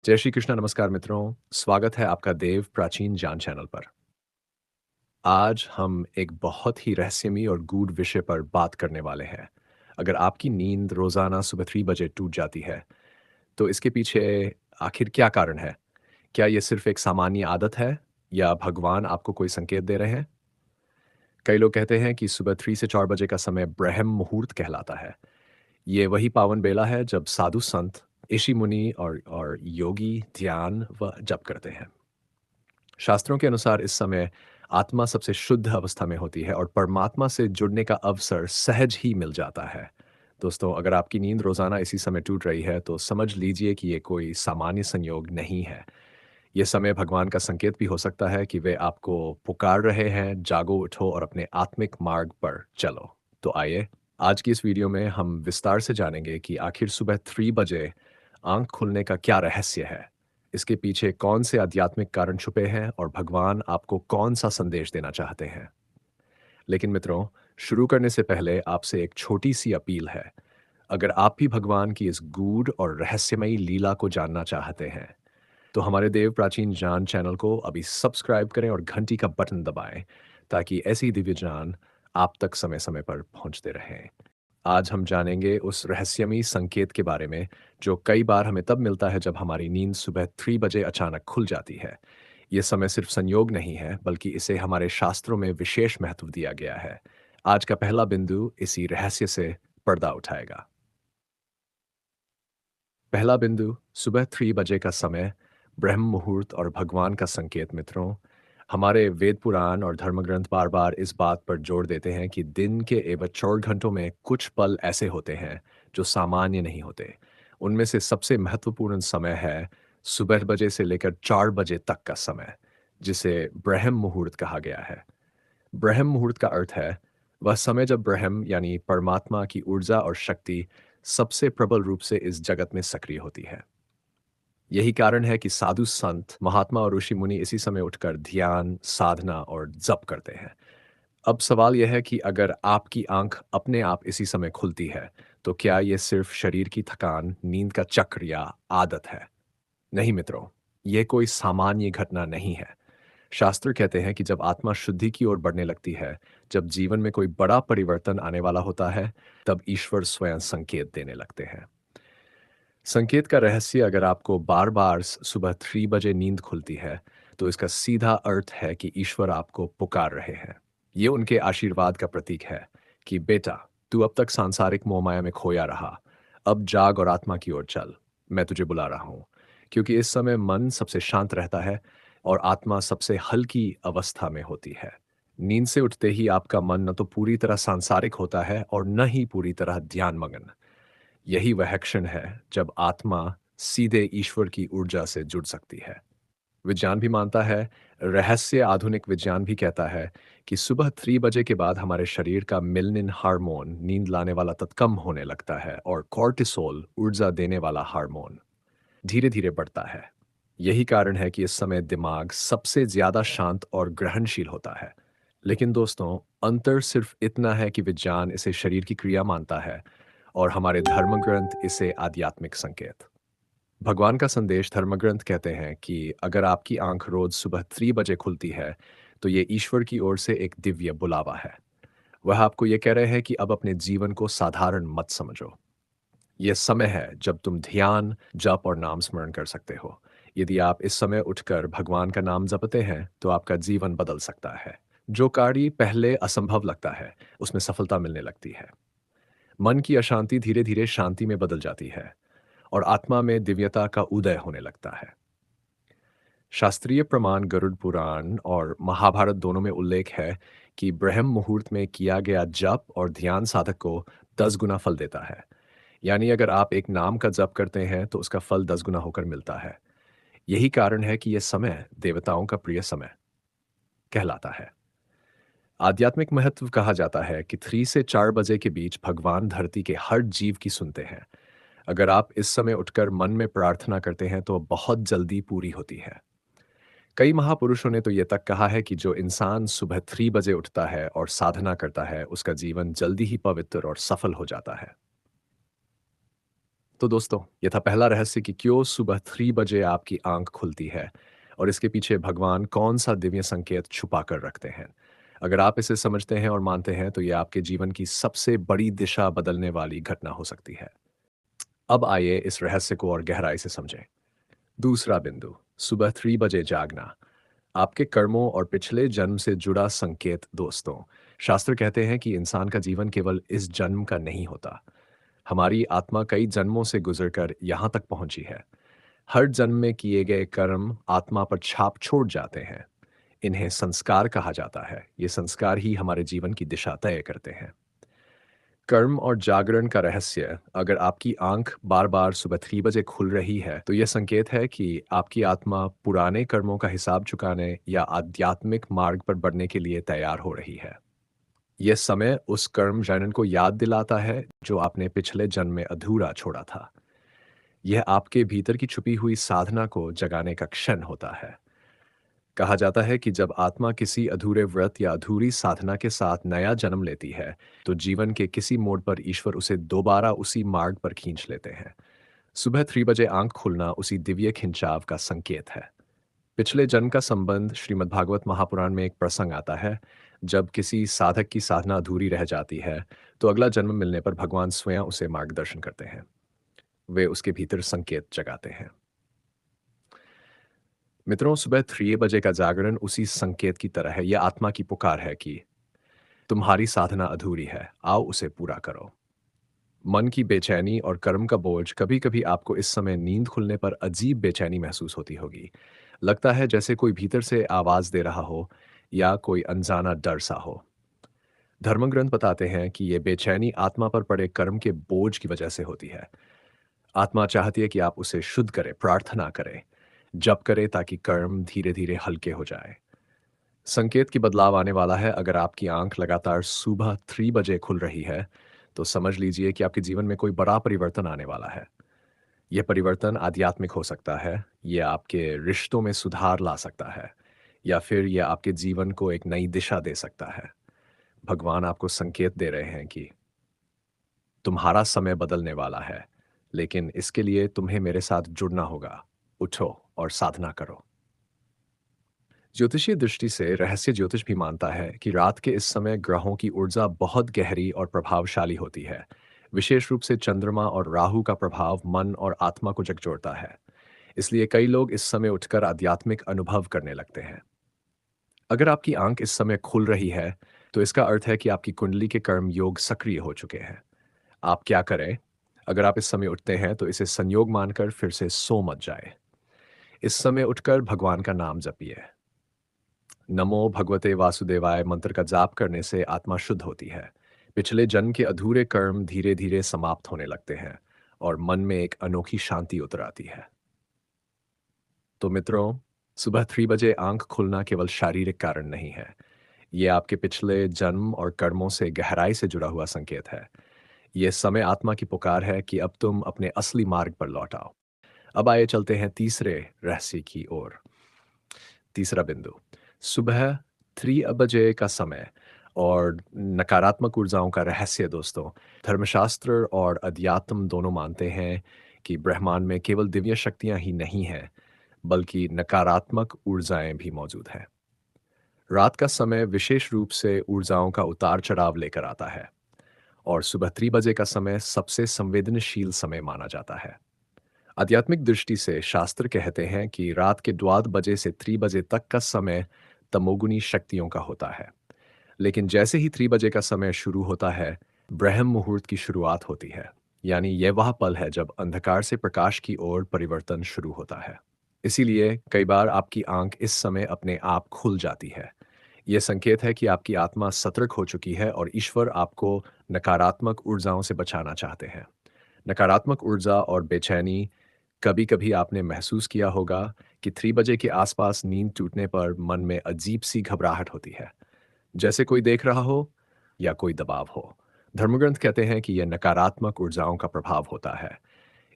जय श्री कृष्ण, नमस्कार मित्रों। स्वागत है आपका देव प्राचीन ज्ञान चैनल पर। आज हम एक बहुत ही रहस्यमयी और गूढ़ विषय पर बात करने वाले हैं। अगर आपकी नींद रोज़ाना सुबह 3 बजे टूट जाती है, तो इसके पीछे आखिर क्या कारण है? क्या ये सिर्फ़ एक सामान्य आदत है या भगवान आपको कोई संकेत दे रहे हैं? कई लोग कहते हैं कि सुबह 3 से 4 बजे का समय ब्रह्म मुहूर्त कहलाता है। ये वही पावन बेला है जब साधु संत, ऋषि मुनि और योगी ध्यान व जप करते हैं। शास्त्रों के अनुसार इस समय आत्मा सबसे शुद्ध अवस्था में होती है और परमात्मा से जुड़ने का अवसर सहज ही मिल जाता है। दोस्तों, अगर आपकी नींद रोजाना इसी समय टूट रही है, तो समझ लीजिए कि ये कोई सामान्य संयोग नहीं है। ये समय भगवान का संकेत भी हो सकता है कि वे आपको पुकार रहे हैं, जागो, उठो और अपने आत्मिक मार्ग पर चलो। तो आइए, आज की इस वीडियो में हम विस्तार से जानेंगे कि आखिर सुबह 3 बजे आंख खुलने का क्या रहस्य है। इसके पीछे कौन से आध्यात्मिक कारण छुपे हैं और भगवान आपको कौन सा संदेश देना चाहते हैं। लेकिन मित्रों, शुरू करने से पहले आपसे एक छोटी सी अपील है। अगर आप भी भगवान की इस गूढ़ और रहस्यमयी लीला को जानना चाहते हैं, तो हमारे देव प्राचीन ज्ञान चैनल को अभी सब्सक्राइब करें और घंटी का बटन दबाएं, ताकि ऐसी दिव्य ज्ञान आप तक समय समय पर पहुंचते रहें। आज हम जानेंगे उस रहस्यमयी संकेत के बारे में जो कई बार हमें तब मिलता है जब हमारी नींद सुबह 3 बजे अचानक खुल जाती है। ये समय सिर्फ संयोग नहीं है, बल्कि इसे हमारे शास्त्रों में विशेष महत्व दिया गया है। आज का पहला बिंदु इसी रहस्य से पर्दा उठाएगा। पहला बिंदु, सुबह 3 बजे का समय, ब्रह्म मुहूर्त और भगवान का संकेत। मित्रों, हमारे वेद पुराण और धर्मग्रंथ बार बार इस बात पर जोर देते हैं कि दिन के एवं 24 घंटों में कुछ पल ऐसे होते हैं जो सामान्य नहीं होते। उनमें से सबसे महत्वपूर्ण समय है सुबह बजे से लेकर 4 बजे तक का समय, जिसे ब्रह्म मुहूर्त कहा गया है। ब्रह्म मुहूर्त का अर्थ है वह समय जब ब्रह्म यानी परमात्मा की ऊर्जा और शक्ति सबसे प्रबल रूप से इस जगत में सक्रिय होती है। यही कारण है कि साधु संत, महात्मा और ऋषि मुनि इसी समय उठकर ध्यान, साधना और जप करते हैं। अब सवाल यह है कि अगर आपकी आंख अपने आप इसी समय खुलती है, तो क्या यह सिर्फ शरीर की थकान, नींद का चक्र या आदत है? नहीं मित्रों, यह कोई सामान्य घटना नहीं है। शास्त्र कहते हैं कि जब आत्मा शुद्धि की ओर बढ़ने लगती है, जब जीवन में कोई बड़ा परिवर्तन आने वाला होता है, तब ईश्वर स्वयं संकेत देने लगते हैं। संकेत का रहस्य, अगर आपको बार बार सुबह 3 बजे नींद खुलती है, तो इसका सीधा अर्थ है कि ईश्वर आपको पुकार रहे हैं। ये उनके आशीर्वाद का प्रतीक है कि बेटा, तू अब तक सांसारिक मोहमाया में खोया रहा, अब जाग और आत्मा की ओर चल। मैं तुझे बुला रहा हूँ। क्योंकि इस समय मन सबसे शांत रहता है और आत्मा सबसे हल्की अवस्था में होती है। नींद से उठते ही आपका मन न तो पूरी तरह सांसारिक होता है और न ही पूरी तरह ध्यान मगन। यही वह क्षण है जब आत्मा सीधे ईश्वर की ऊर्जा से जुड़ सकती है। विज्ञान भी मानता है, रहस्य आधुनिक विज्ञान भी कहता है कि सुबह 3 बजे के बाद हमारे शरीर का मेलनिन हार्मोन, नींद लाने वाला तत्व, कम होने लगता है और कॉर्टिसोल, ऊर्जा देने वाला हार्मोन, धीरे धीरे बढ़ता है। यही कारण है कि इस समय दिमाग सबसे ज्यादा शांत और ग्रहणशील होता है। लेकिन दोस्तों, अंतर सिर्फ इतना है कि विज्ञान इसे शरीर की क्रिया मानता है और हमारे धर्मग्रंथ इसे आध्यात्मिक संकेत। भगवान का संदेश, धर्मग्रंथ कहते हैं कि अगर आपकी आंख रोज सुबह 3 बजे खुलती है, तो ये ईश्वर की ओर से एक दिव्य बुलावा है। वह आपको ये कह रहे हैं कि अब अपने जीवन को साधारण मत समझो। यह समय है जब तुम ध्यान, जप और नाम स्मरण कर सकते हो। यदि आप इस समय उठकर भगवान का नाम जपते हैं, तो आपका जीवन बदल सकता है। जो कार्य पहले असंभव लगता है, उसमें सफलता मिलने लगती है। मन की अशांति धीरे धीरे शांति में बदल जाती है और आत्मा में दिव्यता का उदय होने लगता है। शास्त्रीय प्रमाण, गरुड़ पुराण और महाभारत दोनों में उल्लेख है कि ब्रह्म मुहूर्त में किया गया जप और ध्यान साधक को 10 गुना फल देता है। यानी अगर आप एक नाम का जप करते हैं, तो उसका फल 10 गुना होकर मिलता है। यही कारण है कि यह समय देवताओं का प्रिय समय कहलाता है। आध्यात्मिक महत्व, कहा जाता है कि 3 से 4 बजे के बीच भगवान धरती के हर जीव की सुनते हैं। अगर आप इस समय उठकर मन में प्रार्थना करते हैं, तो बहुत जल्दी पूरी होती है। कई महापुरुषों ने तो ये तक कहा है कि जो इंसान सुबह 3 बजे उठता है और साधना करता है, उसका जीवन जल्दी ही पवित्र और सफल हो जाता है। तो दोस्तों, ये था पहला रहस्य कि क्यों सुबह 3 बजे आपकी आंख खुलती है और इसके पीछे भगवान कौन सा दिव्य संकेत छुपा कर रखते हैं। अगर आप इसे समझते हैं और मानते हैं तो ये आपके जीवन की सबसे बड़ी दिशा बदलने वाली घटना हो सकती है। अब आइए इस रहस्य को और गहराई से समझें। दूसरा बिंदु, सुबह 3 बजे जागना। आपके कर्मों और पिछले जन्म से जुड़ा संकेत दोस्तों। शास्त्र कहते हैं कि इंसान का जीवन केवल इस जन्म का नहीं होता। हमारी आत्मा कई जन्मों से गुजरकर यहाँ तक पहुंची है। हर जन्म में किए गए कर्म आत्मा पर छाप छोड़ जाते हैं। इन्हें संस्कार कहा जाता है। ये संस्कार ही हमारे जीवन की दिशा तय करते हैं। कर्म और जागरण का रहस्य, अगर आपकी आंख बार बार सुबह 3 बजे खुल रही है तो यह संकेत है कि आपकी आत्मा पुराने कर्मों का हिसाब चुकाने या आध्यात्मिक मार्ग पर बढ़ने के लिए तैयार हो रही है। यह समय उस कर्म जनन को याद दिलाता है जो आपने पिछले जन्म में अधूरा छोड़ा था। यह आपके भीतर की छुपी हुई साधना को जगाने का क्षण होता है। कहा जाता है कि जब आत्मा किसी अधूरे व्रत या अधूरी साधना के साथ नया जन्म लेती है, तो जीवन के किसी मोड़ पर ईश्वर उसे दोबारा उसी मार्ग पर खींच लेते हैं। सुबह 3 बजे आंख खुलना उसी दिव्य खिंचाव का संकेत है। पिछले जन्म का संबंध श्रीमद् भागवत महापुराण में एक प्रसंग आता है। जब किसी साधक की साधना अधूरी रह जाती है, तो अगला जन्म मिलने पर भगवान स्वयं उसे मार्गदर्शन करते हैं। वे उसके भीतर संकेत जगाते हैं। मित्रों, सुबह 3 बजे का जागरण उसी संकेत की तरह है। यह आत्मा की पुकार है कि तुम्हारी साधना अधूरी है, आओ उसे पूरा करो। मन की बेचैनी और कर्म का बोझ, कभी कभी आपको इस समय नींद खुलने पर अजीब बेचैनी महसूस होती होगी। लगता है जैसे कोई भीतर से आवाज दे रहा हो या कोई अनजाना डर सा हो। धर्मग्रंथ बताते हैं कि यह बेचैनी आत्मा पर पड़े कर्म के बोझ की वजह से होती है। आत्मा चाहती है कि आप उसे शुद्ध करें, प्रार्थना करें, जप करें ताकि कर्म धीरे धीरे हल्के हो जाए। संकेत की बदलाव आने वाला है। अगर आपकी आंख लगातार सुबह 3 बजे खुल रही है, तो समझ लीजिए कि आपके जीवन में कोई बड़ा परिवर्तन आने वाला है। यह परिवर्तन आध्यात्मिक हो सकता है, यह आपके रिश्तों में सुधार ला सकता है, या फिर यह आपके जीवन को एक नई दिशा दे सकता है। भगवान आपको संकेत दे रहे हैं कि तुम्हारा समय बदलने वाला है, लेकिन इसके लिए तुम्हें मेरे साथ जुड़ना होगा। उठो और साधना करो। ज्योतिषीय दृष्टि से रहस्य ज्योतिष भी मानता है कि रात के इस समय ग्रहों की ऊर्जा बहुत गहरी और प्रभावशाली होती है। विशेष रूप से चंद्रमा और राहु का प्रभाव मन और आत्मा को झकझोरता है। इसलिए कई लोग इस समय उठकर आध्यात्मिक अनुभव करने लगते हैं। अगर आपकी आंख इस समय खुल रही है, तो इसका अर्थ है कि आपकी कुंडली के कर्म योग सक्रिय हो चुके हैं। आप क्या करें? अगर आप इस समय उठते हैं तो इसे संयोग मानकर फिर से सो मत जाए। इस समय उठकर भगवान का नाम जपिए। नमो भगवते वासुदेवाय मंत्र का जाप करने से आत्मा शुद्ध होती है। पिछले जन्म के अधूरे कर्म धीरे धीरे समाप्त होने लगते हैं और मन में एक अनोखी शांति उतर आती है। तो मित्रों, सुबह 3 बजे आंख खुलना केवल शारीरिक कारण नहीं है। ये आपके पिछले जन्म और कर्मों से गहराई से जुड़ा हुआ संकेत है। यह समय आत्मा की पुकार है कि अब तुम अपने असली मार्ग पर लौट आओ। अब आइए चलते हैं तीसरे रहस्य की ओर। तीसरा बिंदु, सुबह 3 बजे का समय और नकारात्मक ऊर्जाओं का रहस्य दोस्तों। धर्मशास्त्र और अध्यात्म दोनों मानते हैं कि ब्रह्मांड में केवल दिव्य शक्तियां ही नहीं हैं, बल्कि नकारात्मक ऊर्जाएं भी मौजूद हैं। रात का समय विशेष रूप से ऊर्जाओं का उतार चढ़ाव लेकर आता है, और सुबह 3 बजे का समय सबसे संवेदनशील समय माना जाता है। आध्यात्मिक दृष्टि से शास्त्र कहते हैं कि रात के 12 बजे से 3 बजे तक का समय तमोगुनी शक्तियों का होता है। लेकिन जैसे ही 3 बजे का समय शुरू होता है, ब्रह्म मुहूर्त की शुरुआत होती है। यानी यह वह पल है जब अंधकार से प्रकाश की ओर परिवर्तन शुरू होता है। इसीलिए कई बार आपकी आंख इस समय अपने आप खुल जाती है। यह संकेत है कि आपकी आत्मा सतर्क हो चुकी है और ईश्वर आपको नकारात्मक ऊर्जाओं से बचाना चाहते हैं। नकारात्मक ऊर्जा और बेचैनी, कभी कभी आपने महसूस किया होगा कि 3 बजे के आसपास नींद टूटने पर मन में अजीब सी घबराहट होती है, जैसे कोई देख रहा हो या कोई दबाव हो। धर्मग्रंथ कहते हैं कि यह नकारात्मक ऊर्जाओं का प्रभाव होता है।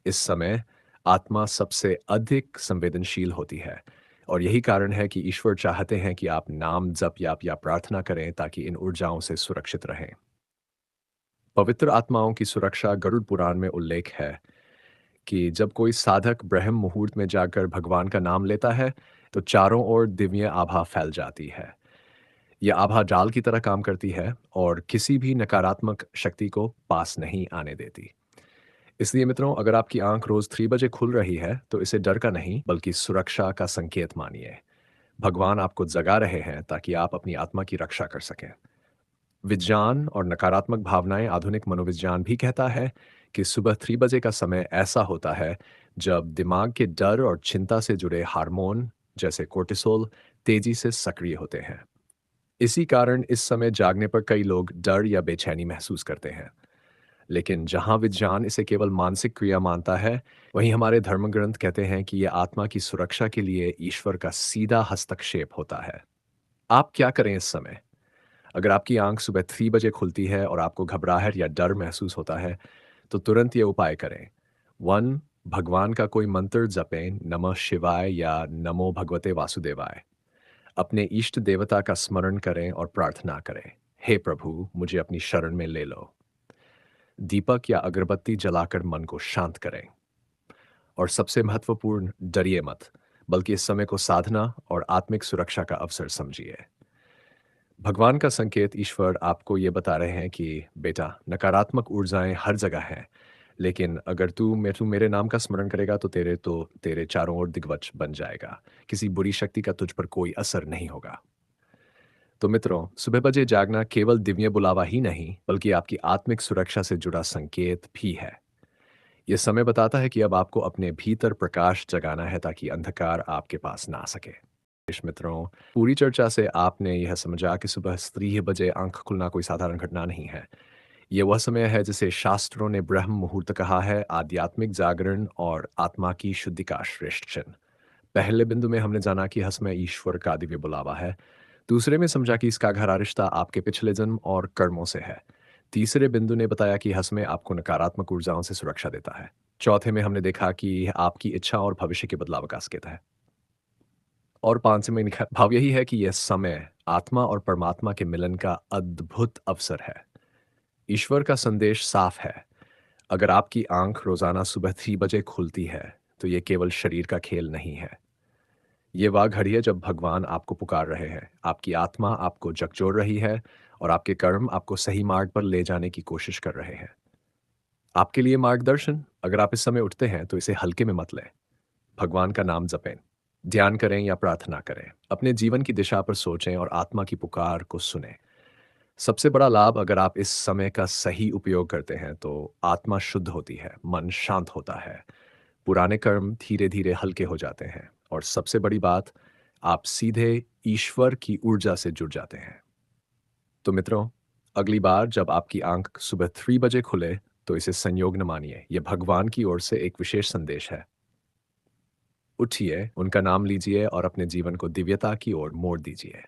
इस समय आत्मा सबसे अधिक संवेदनशील होती है, और यही कारण है कि ईश्वर चाहते हैं कि आप नाम जप या प्रार्थना करें ताकि इन ऊर्जाओं से सुरक्षित रहें। पवित्र आत्माओं की सुरक्षा गरुड़ पुराण में उल्लेख है। कि जब कोई साधक ब्रह्म मुहूर्त में जाकर भगवान का नाम लेता है, तो चारों ओर दिव्य आभा फैल जाती है। ये आभा जाल की तरह काम करती है और किसी भी नकारात्मक शक्ति को पास नहीं आने देती। इसलिए मित्रों, अगर आपकी आंख रोज 3 बजे खुल रही है, तो इसे डर का नहीं, बल्कि सुरक्षा का संकेत मानिए। भगवान आपको जगा रहे हैं ताकि आप अपनी आत्मा की रक्षा कर सकें। विज्ञान और नकारात्मक भावनाएं आधुनिक मनोविज्ञान भी कहता है कि सुबह 3 बजे का समय ऐसा होता है जब दिमाग के डर और चिंता से जुड़े हार्मोन जैसे कोर्टिसोल तेजी से सक्रिय होते हैं। इसी कारण इस समय जागने पर कई लोग डर या बेचैनी महसूस करते हैं। लेकिन जहां विज्ञान इसे केवल मानसिक क्रिया मानता है, वहीं हमारे धर्म ग्रंथ कहते हैं कि यह आत्मा की सुरक्षा के लिए ईश्वर का सीधा हस्तक्षेप होता है। आप क्या करें इस समय? अगर आपकी आंख सुबह 3 बजे खुलती है और आपको घबराहट या डर महसूस होता है, तो तुरंत ये उपाय करें। 1 भगवान का कोई मंत्र जपें, नमः शिवाय या नमो भगवते वासुदेवाय। अपने इष्ट देवता का स्मरण करें और प्रार्थना करें, हे प्रभु, मुझे अपनी शरण में ले लो। दीपक या अगरबत्ती जलाकर मन को शांत करें। और सबसे महत्वपूर्ण, डरिए मत, बल्कि इस समय को साधना और आत्मिक सुरक्षा का अवसर समझिए। भगवान का संकेत ईश्वर आपको ये बता रहे हैं कि बेटा, नकारात्मक ऊर्जाएं हर जगह हैं, लेकिन अगर तू मेरे नाम का स्मरण करेगा तो तेरे चारों ओर दिग्वच बन जाएगा। किसी बुरी शक्ति का तुझ पर कोई असर नहीं होगा। तो मित्रों, सुबह बजे जागना केवल दिव्य बुलावा ही नहीं, बल्कि आपकी आत्मिक सुरक्षा से जुड़ा संकेत भी है। यह समय बताता है कि अब आपको अपने भीतर प्रकाश जगाना है ताकि अंधकार आपके पास ना आ सके। मित्रों, पूरी चर्चा से आपने यह समझा कि सुबह 3 बजे आंख खुलना कोई साधारण घटना नहीं है। ये वह समय है जिसे शास्त्रों ने ब्रह्म मुहूर्त कहा है, आध्यात्मिक जागरण और आत्मा की शुद्धि का श्रेष्ठ क्षण। पहले बिंदु में हमने जाना कि यह समय ईश्वर का दिव्य बुलावा है। दूसरे में समझा कि इसका गहरा रिश्ता आपके पिछले जन्म और कर्मों से है। तीसरे बिंदु ने बताया कि हंस में आपको नकारात्मक ऊर्जाओं से सुरक्षा देता है। चौथे में हमने देखा कि यह आपकी इच्छा और भविष्य के बदलाव का संकेत है। और पांचवें में भाव यही है कि यह समय आत्मा और परमात्मा के मिलन का अद्भुत अवसर है। ईश्वर का संदेश साफ है। अगर आपकी आंख रोजाना सुबह 3 बजे खुलती है, तो यह केवल शरीर का खेल नहीं है। ये वह घड़ी है जब भगवान आपको पुकार रहे हैं, आपकी आत्मा आपको झकझोर रही है और आपके कर्म आपको सही मार्ग पर ले जाने की कोशिश कर रहे हैं। आपके लिए मार्गदर्शन, अगर आप इस समय उठते हैं तो इसे हल्के में मत लें। भगवान का नाम जपें, ध्यान करें या प्रार्थना करें, अपने जीवन की दिशा पर सोचें और आत्मा की पुकार को सुनें। सबसे बड़ा लाभ, अगर आप इस समय का सही उपयोग करते हैं तो आत्मा शुद्ध होती है, मन शांत होता है, पुराने कर्म धीरे धीरे हल्के हो जाते हैं और सबसे बड़ी बात, आप सीधे ईश्वर की ऊर्जा से जुड़ जाते हैं। तो मित्रों, अगली बार जब आपकी आंख सुबह 3 बजे खुले, तो इसे संयोग न मानिए, यह भगवान की ओर से एक विशेष संदेश है। उठिए, उनका नाम लीजिए और अपने जीवन को दिव्यता की ओर मोड़ दीजिए।